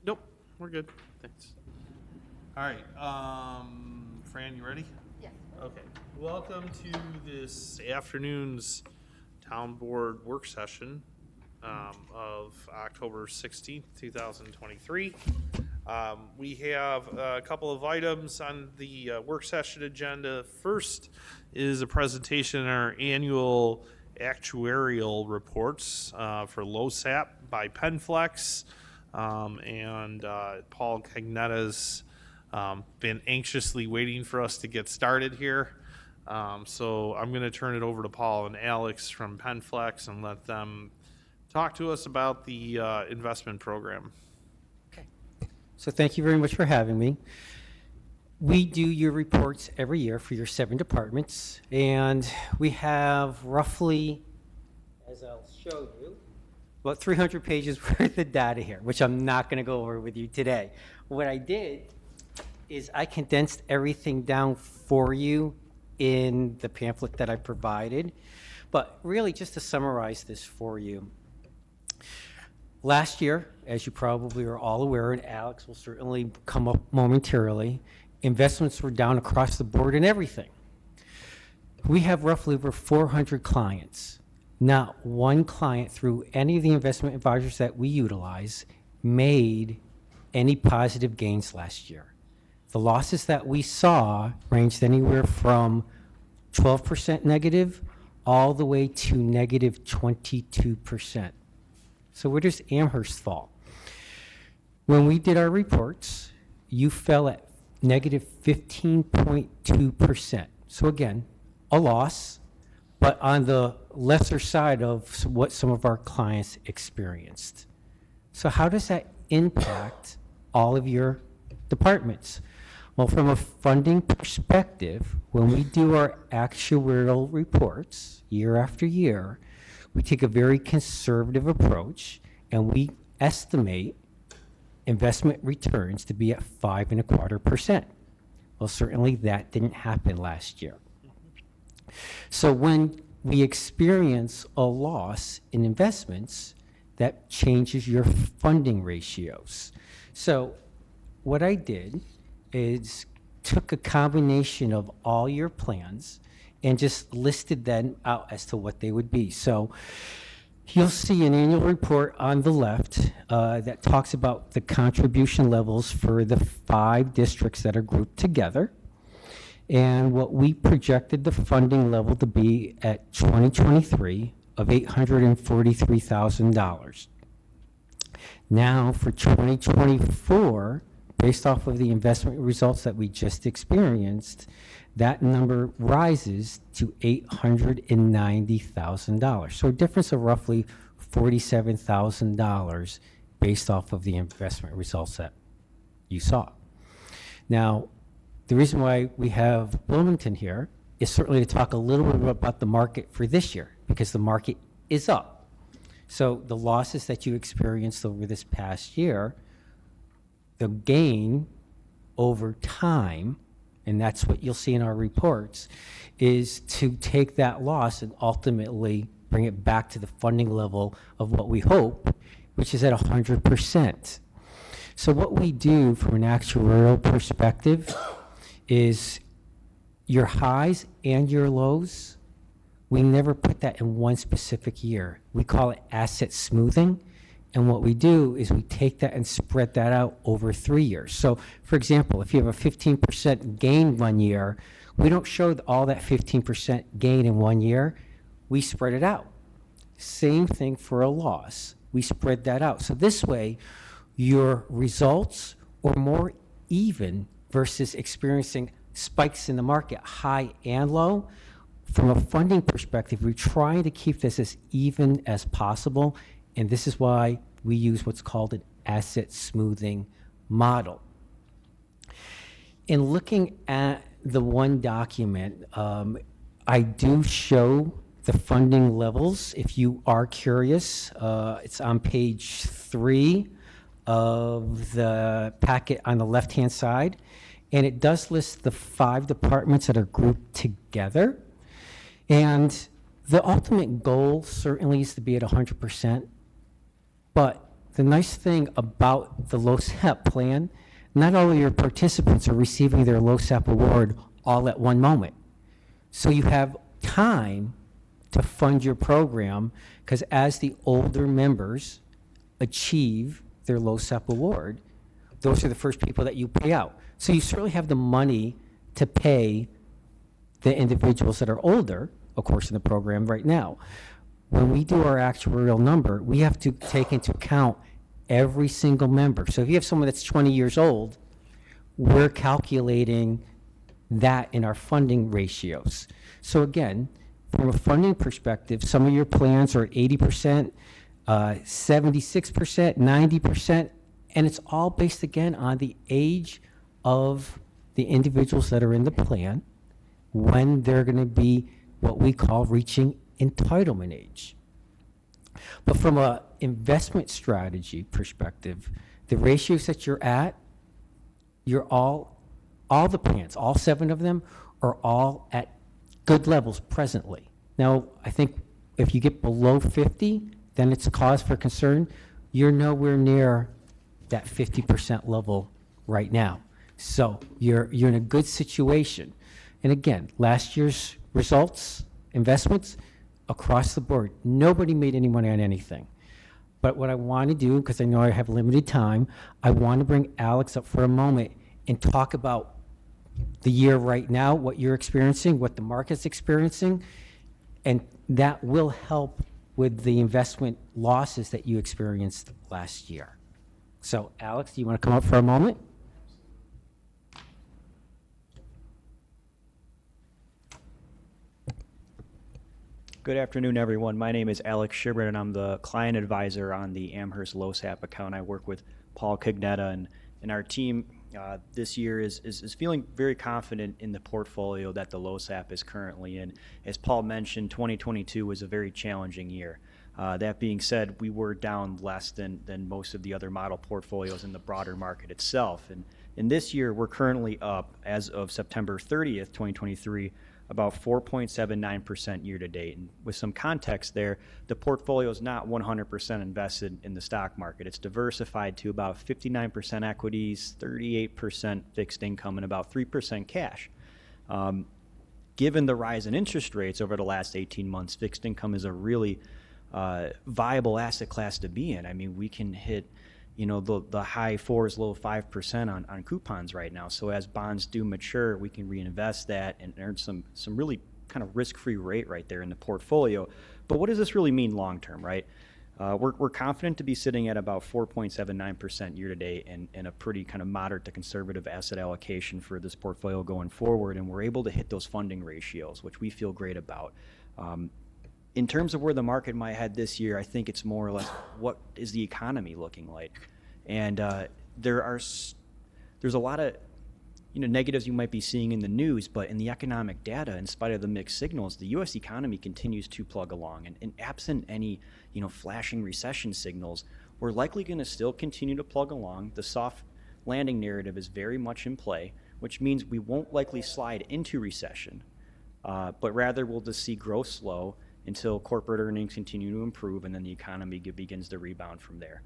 Nope, we're good. Thanks. All right, Fran, you ready? Yes. Okay. Welcome to this afternoon's town board work session of October 16th, 2023. We have a couple of items on the work session agenda. First is a presentation on our annual actuarial reports for LoSAP by Penflex. And Paul Cagnetta's been anxiously waiting for us to get started here. So I'm going to turn it over to Paul and Alex from Penflex and let them talk to us about the investment program. Okay. So thank you very much for having me. We do your reports every year for your 7 departments, and we have roughly, as I'll show you, about 300 pages worth of data here, which I'm not going to go over with you today. What I did is I condensed everything down for you in the pamphlet that I provided. But really, just to summarize this for you, last year, as you probably are all aware, and Alex will certainly come up momentarily, investments were down across the board in everything. We have roughly over 400 clients. Not one client through any of the investment advisors that we utilize made any positive gains last year. The losses that we saw ranged anywhere from 12% negative all the way to negative 22%. So where does Amherst fall? When we did our reports, you fell at negative 15.2%. So again, a loss, but on the lesser side of what some of our clients experienced. So how does that impact all of your departments? Well, from a funding perspective, when we do our actuarial reports year after year, we take a very conservative approach and we estimate investment returns to be at 5.25%. Well, certainly that didn't happen last year. So when we experience a loss in investments, that changes your funding ratios. So what I did is took a combination of all your plans and just listed them out as to what they would be. So you'll see an annual report on the left that talks about the contribution levels for the 5 districts that are grouped together, and what we projected the funding level to be at 2023 of $843,000. Now for 2024, based off of the investment results that we just experienced, that number rises to $890,000. So a difference of roughly $47,000 based off of the investment results that you saw. Now, the reason why we have Bloomington here is certainly to talk a little bit about the market for this year, because the market is up. So the losses that you experienced over this past year, the gain over time, and that's what you'll see in our reports, is to take that loss and ultimately bring it back to the funding level of what we hope, which is at 100%. So what we do from an actuarial perspective is your highs and your lows, we never put that in one specific year. We call it asset smoothing. And what we do is we take that and spread that out over 3 years. So for example, if you have a 15% gain one year, we don't show all that 15% gain in 1 year, we spread it out. Same thing for a loss, we spread that out. So this way, your results are more even versus experiencing spikes in the market, high and low. From a funding perspective, we're trying to keep this as even as possible, and this is why we use what's called an asset smoothing model. In looking at the one document, I do show the funding levels if you are curious. It's on page 3 of the packet on the left-hand side, and it does list the 5 departments that are grouped together. And the ultimate goal certainly is to be at 100%, but the nice thing about the LoSAP plan, not all of your participants are receiving their LoSAP award all at one moment. So you have time to fund your program, because as the older members achieve their LoSAP award, those are the first people that you pay out. So you certainly have the money to pay the individuals that are older, of course, in the program right now. When we do our actuarial number, we have to take into account every single member. So if you have someone that's 20 years old, we're calculating that in our funding ratios. So again, from a funding perspective, some of your plans are at 80%, 76%, 90%, and it's all based again on the age of the individuals that are in the plan when they're going to be what we call reaching entitlement age. But from a investment strategy perspective, the ratios that you're at, you're all the plans, all 7 of them are all at good levels presently. Now, I think if you get below 50, then it's a cause for concern. You're nowhere near that 50% level right now. So you're in a good situation. And again, last year's results, investments, across the board, nobody made any money on anything. But what I want to do, because I know I have limited time, I want to bring Alex up for a moment and talk about the year right now, what you're experiencing, what the market's experiencing, and that will help with the investment losses that you experienced last year. So Alex, do you want to come up for a moment? Good afternoon, everyone. My name is Alex Schibrin, and I'm the client advisor on the Amherst LoSAP account. I work with Paul Cagnetta, and our team this year is feeling very confident in the portfolio that the LoSAP is currently in. As Paul mentioned, 2022 was a very challenging year. That being said, we were down less than most of the other model portfolios in the broader market itself. And in this year, we're currently up, as of September 30th, 2023, about 4.79% year to date. And with some context there, the portfolio is not 100% invested in the stock market. It's diversified to about 59% equities, 38% fixed income, and about 3% cash. Given the rise in interest rates over the last 18 months, fixed income is a really viable asset class to be in. I mean, we can hit the high 4s, low 5% on coupons right now. So as bonds do mature, we can reinvest that and earn some really kind of risk-free rate right there in the portfolio. But what does this really mean long term, right? We're confident to be sitting at about 4.79% year to date and a pretty kind of moderate to conservative asset allocation for this portfolio going forward. And we're able to hit those funding ratios, which we feel great about. In terms of where the market might head this year, I think it's more or less what is the economy looking like, and there's a lot of negatives you might be seeing in the news, but in the economic data, in spite of the mixed signals, the U.S. economy continues to plug along, and absent any flashing recession signals, we're likely going to still continue to plug along. The soft landing narrative is very much in play, which means we won't likely slide into recession, but rather we'll just see growth slow until corporate earnings continue to improve and then the economy begins to rebound from there.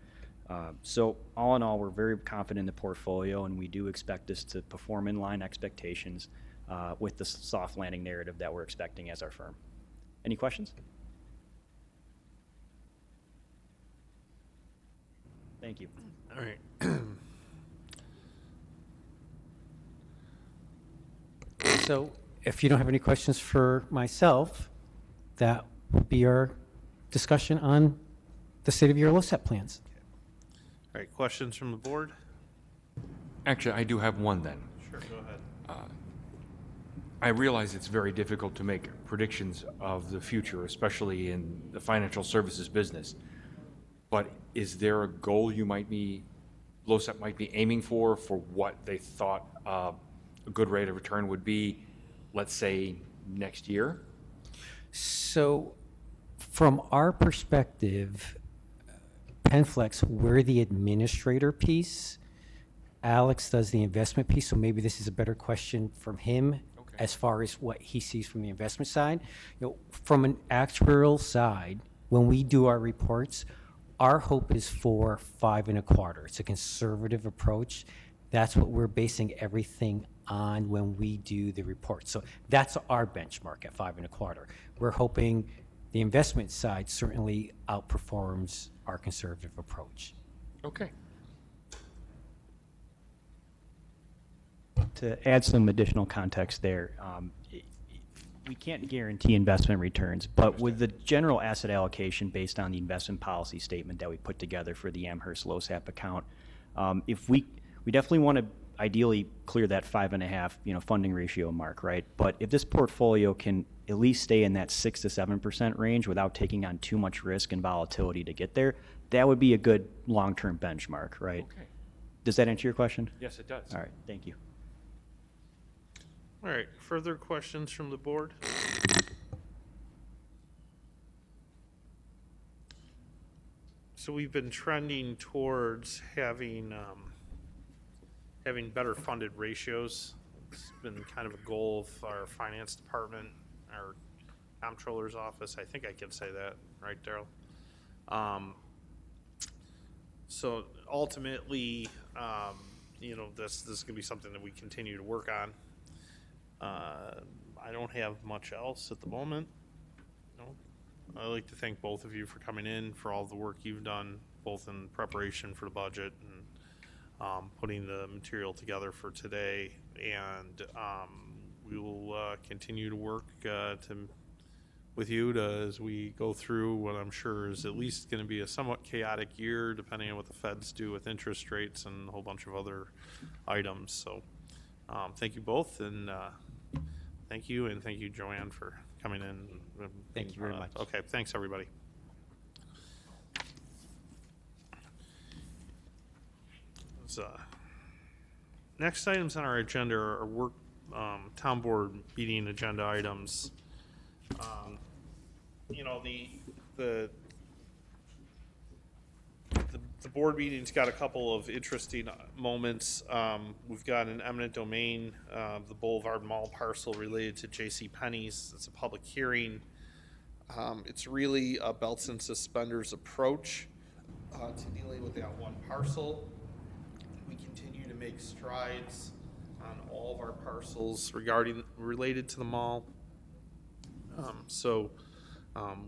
So all in all, we're very confident in the portfolio, and we do expect this to perform in line expectations with the soft landing narrative that we're expecting as our firm. Any questions? Thank you. All right. So if you don't have any questions for myself, that will be our discussion on the state of your LoSAP plans. All right, questions from the board? Actually, I do have one then. Sure, go ahead. I realize it's very difficult to make predictions of the future, especially in the financial services business. But is there a goal LoSAP might be aiming for what they thought a good rate of return would be, let's say, next year? So from our perspective, PenFlex, we're the administrator piece. Alex does the investment piece, so maybe this is a better question from him as far as what he sees from the investment side. From an actuarial side, when we do our reports, Our hope is for 5.25. It's a conservative approach. That's what we're basing everything on when we do the report. So that's our benchmark at 5.25. We're hoping the investment side certainly outperforms our conservative approach. Okay. To add some additional context there, we can't guarantee investment returns, but with the general asset allocation based on the investment policy statement that we put together for the Amherst LoSAP account, if we definitely want to ideally clear that 5.5, funding ratio mark, right? But if this portfolio can at least stay in that 6 to 7% range without taking on too much risk and volatility to get there, that would be a good long-term benchmark, right? Okay. Does that answer your question? Yes, it does. All right, thank you. All right, further questions from the board? So we've been trending towards having better funded ratios. It's been kind of a goal of our finance department, our comptroller's office. I think I can say that, right, Daryl? So ultimately, this is going to be something that we continue to work on. I don't have much else at the moment. I'd like to thank both of you for coming in, for all the work you've done, both in preparation for the budget and putting the material together for today. And we will continue to work with you as we go through what I'm sure is at least going to be a somewhat chaotic year, depending on what the feds do with interest rates and a whole bunch of other items. So thank you both, and thank you, and thank you, Joanne, for coming in. Thank you very much. Okay, thanks, everybody. Next items on our agenda are work town board meeting agenda items. The board meeting's got a couple of interesting moments. We've got an eminent domain, the Boulevard Mall parcel related to J.C. Penney's. It's a public hearing. It's really a belts and suspenders approach to dealing with that one parcel. We continue to make strides on all of our parcels related to the mall.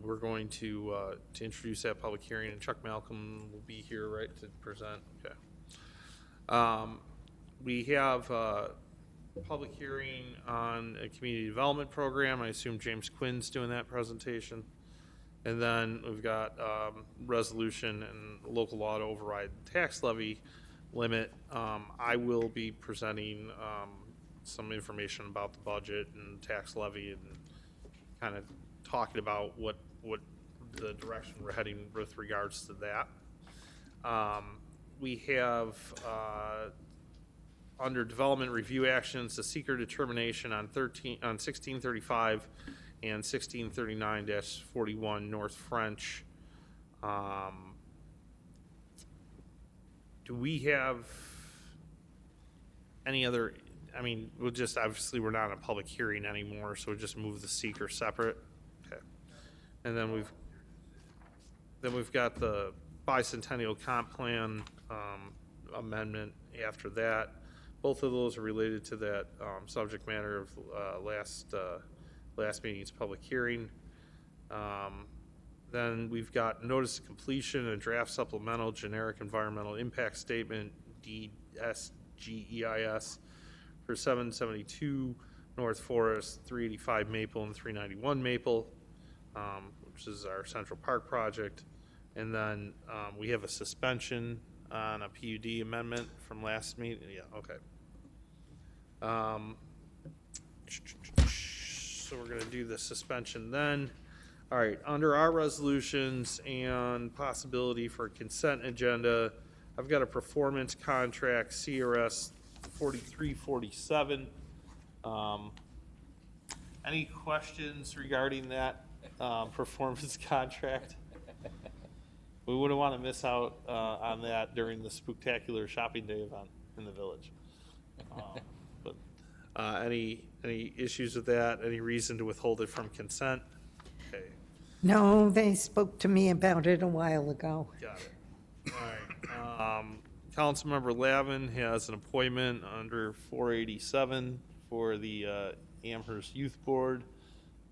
We're going to introduce that public hearing, and Chuck Malcolm will be here, right, to present. Okay. We have a public hearing on a community development program. I assume James Quinn's doing that presentation. And then we've got resolution and local law to override tax levy limit. I will be presenting some information about the budget and tax levy and kind of talking about what the direction we're heading with regards to that. We have under development review actions, the seeker determination on 1635 and 1639-41 North French. Do we have any other? I mean, obviously we're not in a public hearing anymore, so we'll just move the seeker separate. Okay. And then we've got the bicentennial comp plan amendment after that. Both of those are related to that subject matter of last meeting's public hearing. Then we've got notice of completion and draft supplemental generic environmental impact statement, DSGEIS, for 772 North Forest, 385 Maple, and 391 Maple, which is our Central Park project. And then we have a suspension on a PUD amendment from last meeting. Yeah, okay. So we're going to do the suspension then. All right, under our resolutions and possibility for consent agenda, I've got a performance contract, CRS 4347. Any questions regarding that performance contract? We wouldn't want to miss out on that during the spooktacular shopping day event in the village. Any issues with that? Any reason to withhold it from consent? Okay. No, they spoke to me about it a while ago. Got it. All right. Councilmember Lavin has an appointment under 487 for the Amherst Youth Board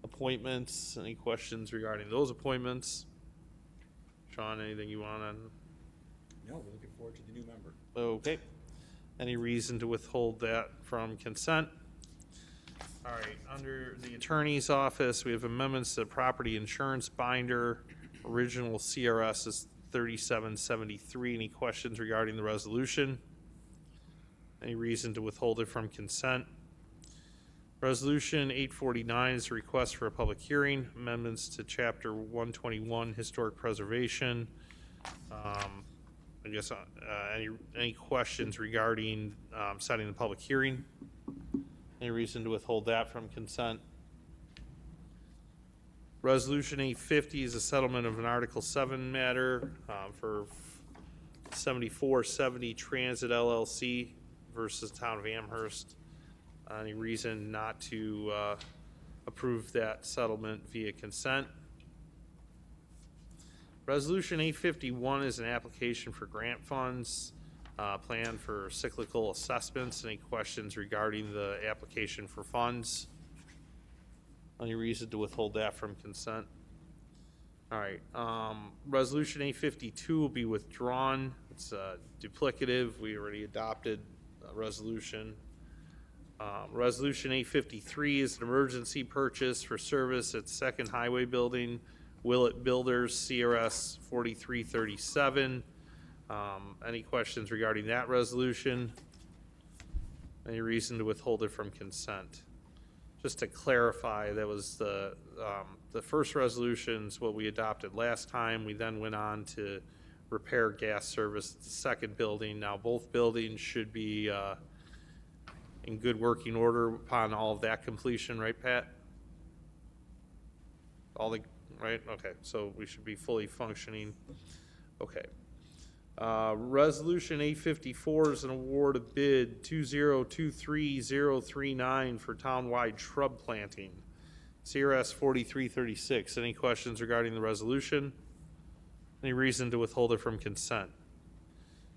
appointments. Any questions regarding those appointments? Sean, anything you want on? No, we're looking forward to the new member. Okay. Any reason to withhold that from consent? All right, under the attorney's office, we have amendments to the property insurance binder. Original CRS is 3773. Any questions regarding the resolution? Any reason to withhold it from consent? Resolution 849 is a request for a public hearing, amendments to Chapter 121 Historic Preservation. I guess any questions regarding setting the public hearing? Any reason to withhold that from consent? Resolution 850 is a settlement of an Article 7 matter for 7470 Transit LLC versus Town of Amherst. Any reason not to approve that settlement via consent? Resolution 851 is an application for grant funds, plan for cyclical assessments. Any questions regarding the application for funds? Any reason to withhold that from consent? All right, Resolution 852 will be withdrawn. It's duplicative. We already adopted a resolution. Resolution 853 is an emergency purchase for service at Second Highway Building, Willett Builders, CRS 4337. Any questions regarding that resolution? Any reason to withhold it from consent? Just to clarify, that was the first resolution's what we adopted last time. We then went on to repair gas service at the second building. Now both buildings should be in good working order upon all of that completion, right, Pat? All the, right? Okay, so we should be fully functioning. Okay. Resolution 854 is an award of bid 2023039 for townwide shrub planting. CRS 4336. Any questions regarding the resolution? Any reason to withhold it from consent?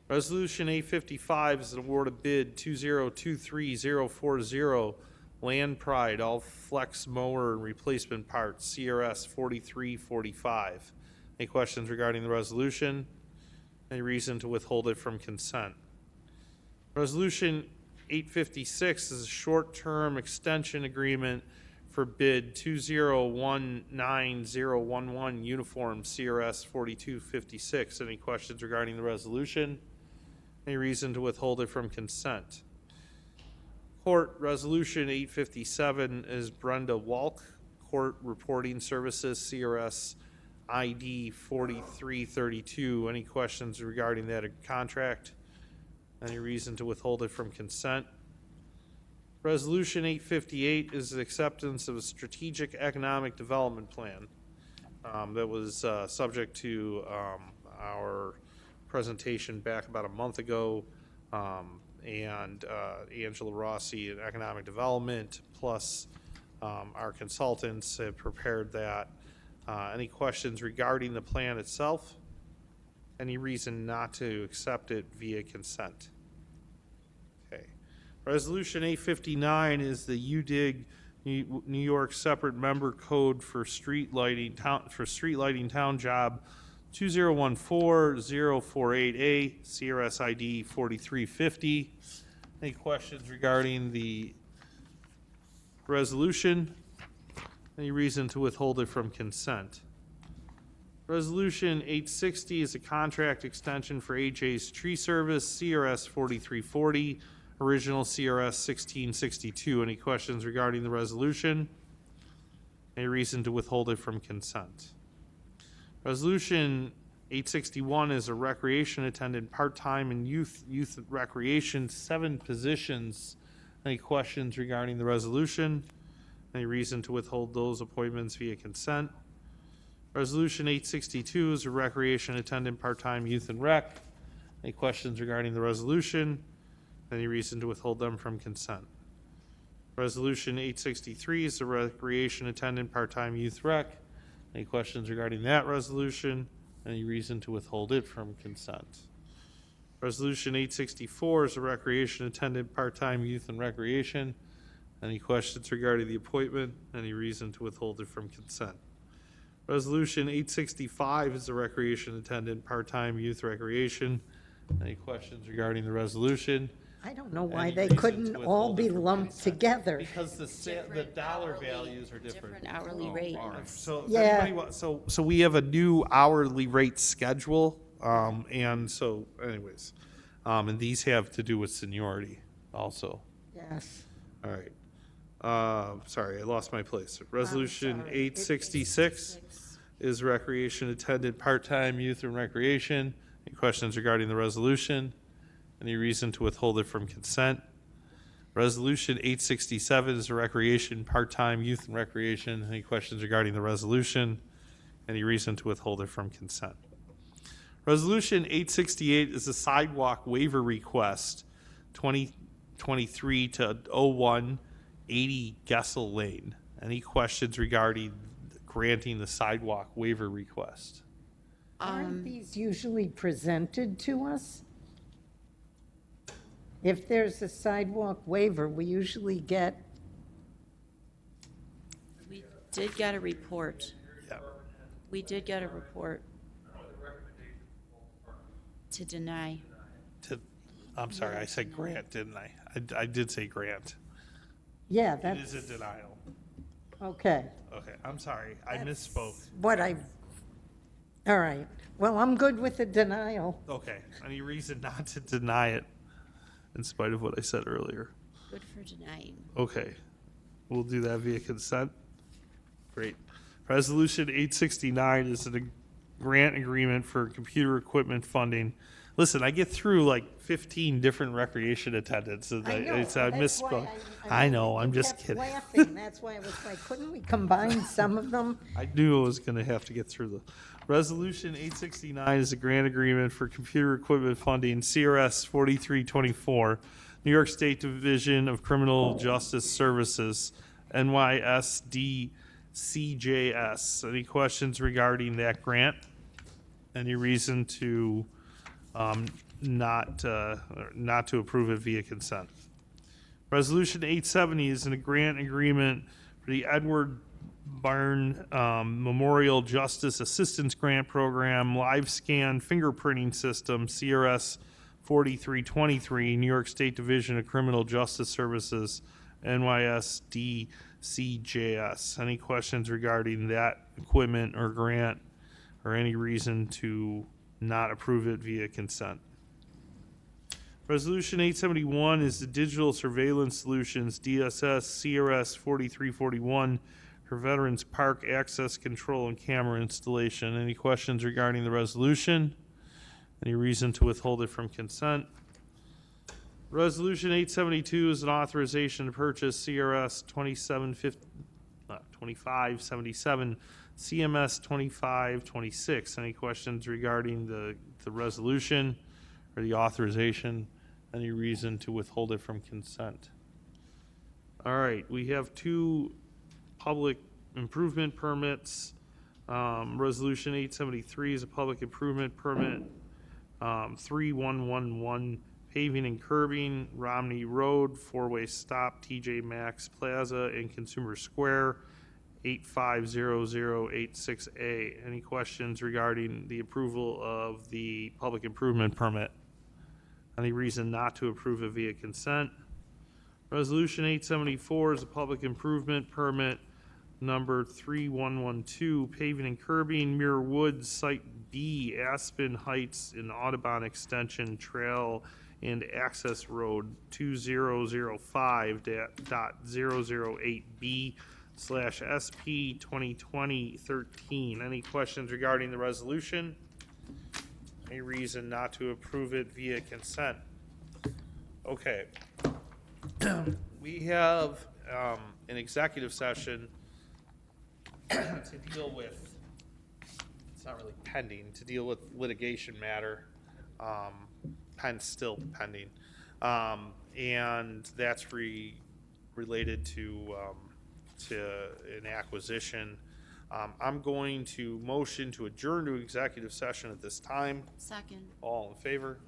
Resolution 855 is an award of bid 2023040 Land Pride all flex mower and replacement parts. CRS 4345. Any questions regarding the resolution? Any reason to withhold it from consent? Resolution 856 is a short-term extension agreement for bid 2019011 uniform CRS 4256. Any questions regarding the resolution? Any reason to withhold it from consent? Court Resolution 857 is Brenda Walk, Court Reporting Services, CRS ID 4332. Any questions regarding that contract? Any reason to withhold it from consent? Resolution 858 is the acceptance of a strategic economic development plan that was subject to our presentation back about a month ago, and Angela Rossi in economic development, plus our consultants have prepared that. Any questions regarding the plan itself? Any reason not to accept it via consent? Okay. Resolution 859 is the UDIG New York separate member code for street lighting town job 2014048A CRS ID 4350. Any questions regarding the resolution? Any reason to withhold it from consent? Resolution 860 is a contract extension for AJ's Tree Service, CRS 4340, original CRS 1662. Any questions regarding the resolution? Any reason to withhold it from consent? Resolution 861 is a recreation attendant, part-time and youth recreation, 7 positions. Any questions regarding the resolution? Any reason to withhold those appointments via consent? Resolution 862 is a recreation attendant, part-time youth and rec. Any questions regarding the resolution? Any reason to withhold them from consent? Resolution 863 is a recreation attendant, part-time youth rec. Any questions regarding that resolution? Any reason to withhold it from consent? Resolution 864 is a recreation attendant, part-time youth and recreation. Any questions regarding the appointment? Any reason to withhold it from consent? Resolution 865 is a recreation attendant, part-time youth recreation. Any questions regarding the resolution? I don't know why Any they reason couldn't to all withhold be it from lumped consent? together. Because the dollar values are different. Different hourly rate. So if Yeah. anybody so we have a new hourly rate schedule, and so anyways, and these have to do with seniority also. Yes. All right. Sorry, I lost my place. Resolution sorry. 866 is recreation attendant, part-time youth and recreation. Any questions regarding the resolution? Any reason to withhold it from consent? Resolution 867 is a recreation, part-time youth and recreation. Any questions regarding the resolution? Any reason to withhold it from consent? Resolution 868 is a sidewalk waiver request, 2023 to 01 80 Gessel Lane. Any questions regarding granting the sidewalk waiver request? Aren't these usually presented to us? If there's a sidewalk waiver, we usually get, We did get a report. Yeah. We did get a report to deny. I'm sorry, I said grant, didn't I? I did say grant. yeah, It is that's, a denial. okay. Okay, I'm sorry, I misspoke. What I, all right. Well, I'm good with the denial. Okay, any reason not to deny it in spite of what I said earlier? Good for denying. Okay, we'll do that via consent. Great. Resolution 869 is a grant agreement for computer equipment funding. Listen, I get through like 15 different recreation attendants, and I That's misspoke. why I know, I'm you just kept kidding. laughing. That's why I was like, couldn't we combine some of them? I knew I was going to have to get through the. Resolution 869 is a grant agreement for computer equipment funding, CRS 4324, New York State Division of Criminal Justice Services, NYSD CJS. Any questions regarding that grant? Any reason to not to approve it via consent? Resolution 870 is a grant agreement for the Edward Byrne Memorial Justice Assistance Grant Program, Live Scan Fingerprinting System, CRS 4323, New York State Division of Criminal Justice Services, NYSD CJS. Any questions regarding that equipment or grant, or any reason to not approve it via consent? Resolution 871 is the Digital Surveillance Solutions, DSS, CRS 4341, for Veterans Park Access Control and Camera Installation. Any questions regarding the resolution? Any reason to withhold it from consent? Resolution 872 is an authorization to purchase CRS 2577, CMS 2526. Any questions regarding the resolution or the authorization? Any reason to withhold it from consent? All right, we have two public improvement permits. Resolution 873 is a public improvement permit. 3111 paving and curbing, Romney Road, four-way stop, TJ Maxx Plaza and Consumer Square, 850086A. Any questions regarding the approval of the public improvement permit? Any reason not to approve it via consent? Resolution 874 is a public improvement permit number 3112, paving and curbing, Muir Woods, Site B, Aspen Heights and Audubon Extension Trail and Access Road 2005.008B / SP 2020-13. Any questions regarding the resolution? Any reason not to approve it via consent? Okay. We have an executive session to deal with, it's not really pending, to deal with litigation matter, still pending. And that's related to an acquisition. I'm going to motion to adjourn to executive session at this time. Second. All in favor?